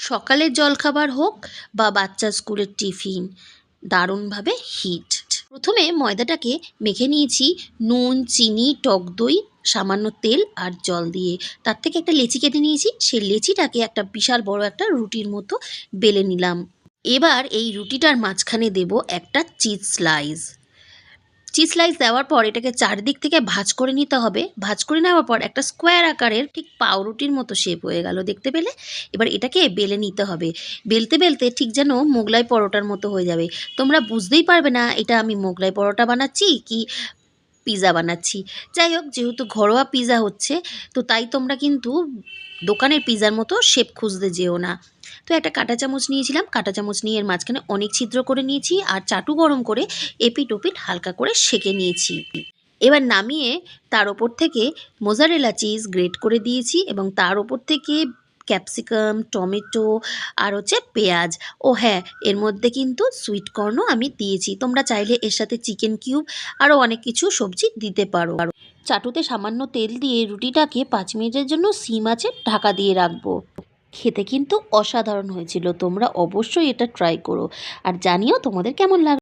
সকালের জলখাবার হোক বা বাচ্চার স্কুলের টিফিন, দারুণভাবে হিট। প্রথমে ময়দাটাকে মেখে নিয়েছি নুন, চিনি, টক দই, সামান্য তেল আর জল দিয়ে। তার থেকে একটা লেচি কেটে নিয়েছি, সেই লেচিটাকে একটা বিশাল বড় একটা রুটির মতো বেলে নিলাম। এবার এই রুটিটার মাঝখানে দেব একটা চিজ স্লাইস। চিজ স্লাইস দেওয়ার পর এটাকে চারদিক থেকে ভাঁজ করে নিতে হবে। ভাঁজ করে নেওয়ার পর একটা স্কোয়ার আকারের ঠিক পাউরুটির মতো শেপ হয়ে গেল, দেখতে পেলে? এবার এটাকে বেলে নিতে হবে। বেলতে বেলতে ঠিক যেন মোগলাই পরোটার মতো হয়ে যাবে। তোমরা বুঝতেই পারবে না এটা আমি মোগলাই পরোটা বানাচ্ছি কি পিৎজা বানাচ্ছি। যাই হোক, যেহেতু ঘরোয়া পিৎজা হচ্ছে, তো তাই তোমরা কিন্তু দোকানের পিৎজার মতো শেপ খুঁজতে যেও না। তো একটা কাঁটা চামচ নিয়েছিলাম, কাঁটা চামচ নিয়ে এর মাঝখানে অনেক ছিদ্র করে নিয়েছি আর চাটু গরম করে এপিট ওপিট হালকা করে সেঁকে নিয়েছি। এবার নামিয়ে তার ওপর থেকে মোজারেলা চিজ গ্রেট করে দিয়েছি এবং তার ওপর থেকে ক্যাপসিকাম, টমেটো আর হচ্ছে পেঁয়াজ। ও হ্যাঁ, এর মধ্যে কিন্তু সুইট কর্নও আমি দিয়েছি। তোমরা চাইলে এর সাথে চিকেন কিউব আরও অনেক কিছু সবজি দিতে পারো। চাটুতে সামান্য তেল দিয়ে রুটিটাকে 5 মিনিটের জন্য সিম আঁচে ঢাকা দিয়ে রাখবো। খেতে কিন্তু অসাধারণ হয়েছিল। তোমরা অবশ্যই এটা ট্রাই করো আর জানিও তোমাদের কেমন লাগলো।